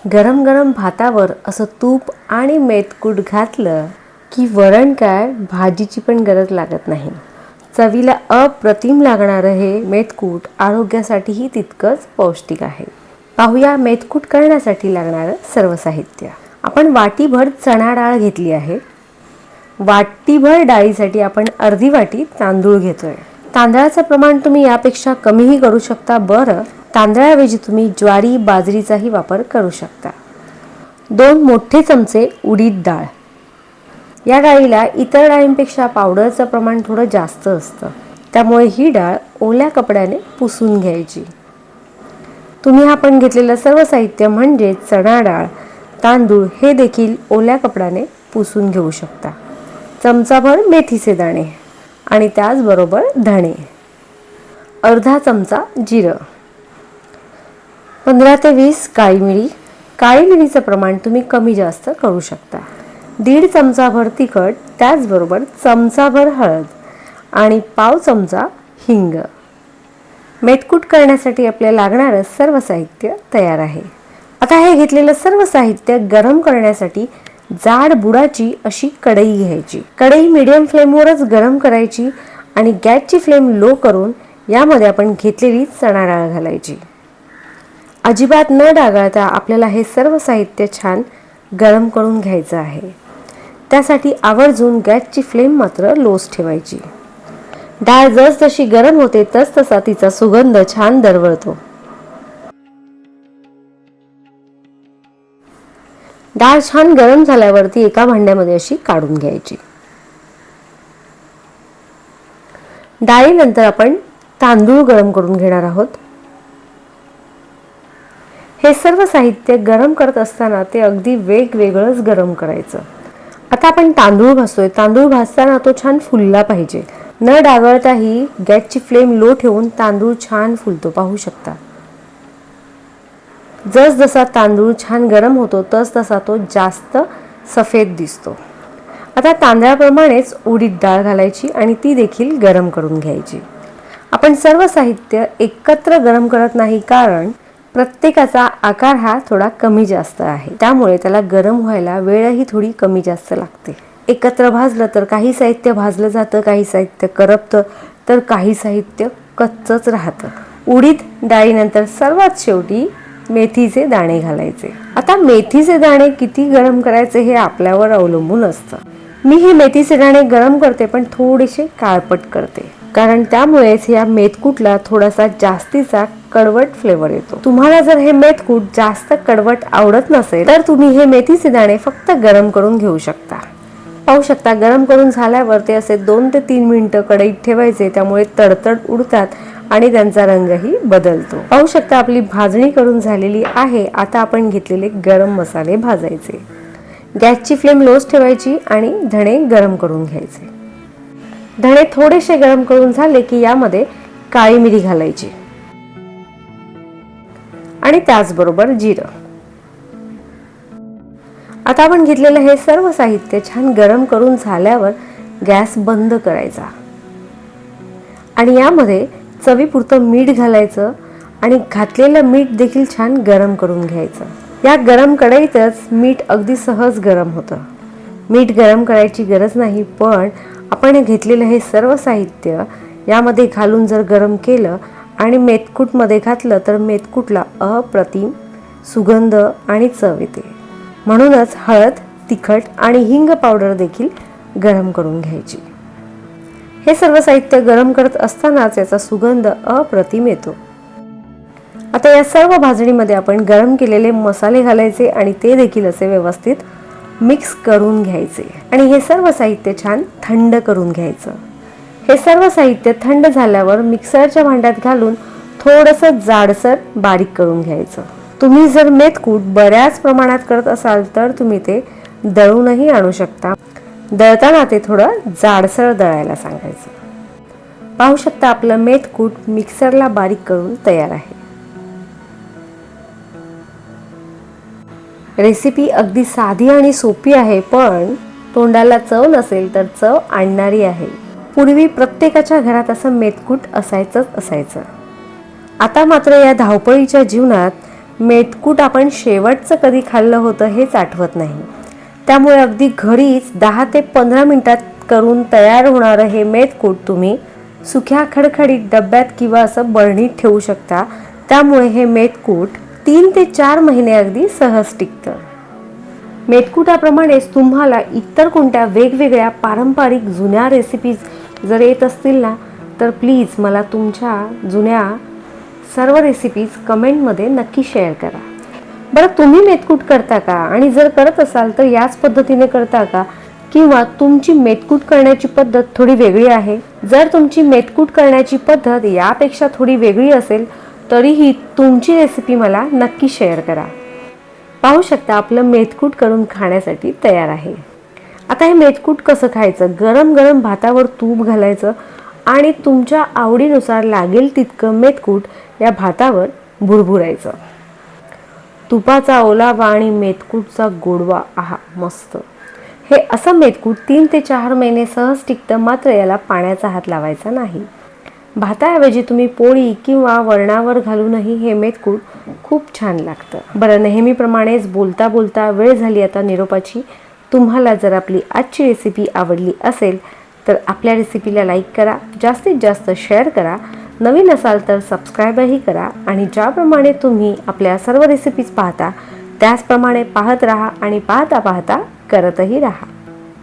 गरम गरम भातावर असं तूप आणि मेथकूट घातलं की वरण काय भाजीची पण गरज लागत नाही. चवीला अप्रतिम लागणारं हे मेथकूट आरोग्यासाठीही तितकंच पौष्टिक आहे. पाहूया मेथकूट करण्यासाठी लागणारं सर्व साहित्य. आपण वाटीभर चणा डाळ घेतली आहे. वाटीभर डाळीसाठी आपण अर्धी वाटी तांदूळ घेतोय. तांदळाचं प्रमाण तुम्ही यापेक्षा कमीही करू शकता. बरं, तांदळाऐवजी तुम्ही ज्वारी बाजरीचाही वापर करू शकता. 2 मोठे चमचे उडीद डाळ. या डाळीला इतर डाळींपेक्षा पावडरचं प्रमाण थोडं जास्त असतं, त्यामुळे ही डाळ ओल्या कपड्याने पुसून घ्यायची. तुम्ही आपण घेतलेलं सर्व साहित्य म्हणजे चणा डाळ, तांदूळ हे देखील ओल्या कपड्याने पुसून घेऊ शकता. चमचाभर मेथीचे दाणे आणि त्याचबरोबर धणे, अर्धा चमचा जिरं, 15 ते 20 काळी मिरी. काळी मिरीचं प्रमाण तुम्ही कमी जास्त करू शकता. 1.5 चमचाभर तिखट, त्याचबरोबर चमचाभर हळद आणि पाव चमचा हिंग. मेथकूट करण्यासाठी आपल्याला लागणारं सर्व साहित्य तयार आहे. आता हे घेतलेलं सर्व साहित्य गरम करण्यासाठी जाड बुडाची अशी कढई घ्यायची. कढई मीडियम फ्लेमवरच गरम करायची आणि गॅसची फ्लेम लो करून यामध्ये आपण घेतलेली चणा डाळ घालायची. अजिबात न डागाळता आपल्याला हे सर्व साहित्य छान गरम करून घ्यायचं आहे. त्यासाठी आवर्जून गॅसची फ्लेम मात्र लोच ठेवायची. डाळ जसजशी गरम होते तसतसा तिचा सुगंध छान दरवळतो. डाळ छान गरम झाल्यावरती एका भांड्यामध्ये अशी काढून घ्यायची. डाळीनंतर आपण तांदूळ गरम करून घेणार आहोत. हे सर्व साहित्य गरम करत असताना ते अगदी वेगवेगळंच गरम करायचं. आता आपण तांदूळ भाजतोय. तांदूळ भाजताना तो छान फुलला पाहिजे. न डागळताही गॅसची फ्लेम लो ठेवून तांदूळ छान फुलतो, पाहू शकता. जसजसा तांदूळ छान गरम होतो तसतसा तो जास्त सफेद दिसतो. आता तांदळाप्रमाणेच उडीद डाळ घालायची आणि ती देखील गरम करून घ्यायची. आपण सर्व साहित्य एकत्र गरम करत नाही, कारण प्रत्येकाचा आकार हा थोडा कमी जास्त आहे, त्यामुळे त्याला गरम व्हायला वेळही थोडी कमी जास्त लागते. एकत्र भाजलं तर काही साहित्य भाजलं जातं, काही साहित्य करपतं, तर काही साहित्य कच्चंच राहतं. उडीद डाळीनंतर सर्वात शेवटी मेथीचे दाणे घालायचे. आता मेथीचे दाणे किती गरम करायचे हे आपल्यावर अवलंबून असतं. मी हे मेथीचे दाणे गरम करते, पण थोडेसे काळपट करते, कारण त्यामुळेच या मेथकूटला थोडासा जास्तीचा कडवट फ्लेवर येतो. तुम्हाला जर हे मेथकूट जास्त कडवट आवडत नसेल तर तुम्ही हे मेथीचे दाणे फक्त गरम करून घेऊ शकता. पाहू शकता, गरम करून झाल्यावर ते असे 2 ते 3 मिनिटं कढईत ठेवायचे, त्यामुळे तडतड उडतात आणि त्यांचा रंगही बदलतो. पाहू शकता आपली भाजणी करून झालेली आहे. आता आपण घेतलेले गरम मसाले भाजायचे. गॅसची फ्लेम लोच ठेवायची आणि धणे गरम करून घ्यायचे. धणे थोडेसे गरम करून झाले की यामध्ये काळी मिरी घालायची आणि त्याचबरोबर जिरं. आता आपण घेतलेलं हे सर्व साहित्य छान गरम करून झाल्यावर गॅस बंद करायचा आणि यामध्ये चवीपुरतं मीठ घालायचं आणि घातलेलं मीठ देखील छान गरम करून घ्यायचं. या गरम कढईतच मीठ अगदी सहज गरम होतं. मीठ गरम करायची गरज नाही, पण आपण घेतलेलं हे सर्व साहित्य यामध्ये घालून जर गरम केलं आणि मेथकूटमध्ये घातलं तर मेथकूटला अप्रतिम सुगंध आणि चव येते. म्हणूनच हळद, तिखट आणि हिंग पावडर देखील गरम करून घ्यायची. हे सर्व साहित्य गरम करत असतानाच याचा सुगंध अप्रतिम येतो. आता या सर्व भाजणीमध्ये आपण गरम केलेले मसाले घालायचे आणि ते देखील असे व्यवस्थित मिक्स करून घ्यायचे आणि हे सर्व साहित्य छान थंड करून घ्यायचं. हे सर्व साहित्य थंड झाल्यावर मिक्सरच्या भांड्यात घालून थोडंसं जाडसर बारीक करून घ्यायचं. तुम्ही जर मेथकूट बऱ्याच प्रमाणात करत असाल तर तुम्ही ते दळूनही आणू शकता. दळताना ते थोडं जाडसर दळायला सांगायचं. पाहू शकता आपलं मेथकूट मिक्सरला बारीक करून तयार आहे. रेसिपी अगदी साधी आणि सोपी आहे, पण तोंडाला चव नसेल तर चव आणणारी आहे. पूर्वी प्रत्येकाच्या घरात असं मेथकूट असायचंच असायचं. आता मात्र या धावपळीच्या जीवनात मेथकूट आपण शेवटचं कधी खाल्लं होतं हेच आठवत नाही. त्यामुळे अगदी घरीच 10 ते 15 मिनिटात करून तयार होणारं हे मेथकूट तुम्ही सुक्या खडखडीत डब्यात किंवा असं बरणीत ठेवू शकता. त्यामुळे हे मेथकूट 3 ते 4 महिने अगदी सहज टिकतं. मेथकुटाप्रमाणेच तुम्हाला इतर कोणत्या वेगवेगळ्या पारंपरिक जुन्या रेसिपीज जर येत असतील ना, तर प्लीज मला तुमच्या जुन्या सर्व रेसिपीज कमेंटमध्ये नक्की शेअर करा. बरं, तुम्ही मेथकूट करता का? आणि जर करत असाल तर याच पद्धतीने करता का? किंवा तुमची मेथकूट करण्याची पद्धत थोडी वेगळी आहे? जर तुमची मेथकूट करण्याची पद्धत यापेक्षा थोडी वेगळी असेल तरीही तुमची रेसिपी मला नक्की शेअर करा. पाहू शकता आपलं मेथकूट करून खाण्यासाठी तयार आहे. आता हे मेथकूट कसं खायचं? गरम गरम भातावर तूप घालायचं आणि तुमच्या आवडीनुसार लागेल तितकं मेथकूट या भातावर भुरभुरायचं. तुपाचा ओलावा आणि मेथकूटचा गोडवा, आहा मस्त. हे असं मेथकूट 3 ते 4 महिने सहज टिकतं. मात्र याला पाण्याचा हात लावायचा नाही. भाताऐवजी तुम्ही पोळी किंवा वरणावर घालूनही हे मेथकूट खूप छान लागतं. बरं, नेहमीप्रमाणेच बोलता बोलता वेळ झाली आता निरोपाची. तुम्हाला जर आपली आजची रेसिपी आवडली असेल तर आपल्या रेसिपीला लाईक करा, जास्तीत जास्त शेअर करा, नवीन असाल तर सबस्क्राईबही करा आणि ज्याप्रमाणे तुम्ही आपल्या सर्व रेसिपीज पाहता त्याचप्रमाणे पाहत राहा आणि पाहता पाहता करतही राहा.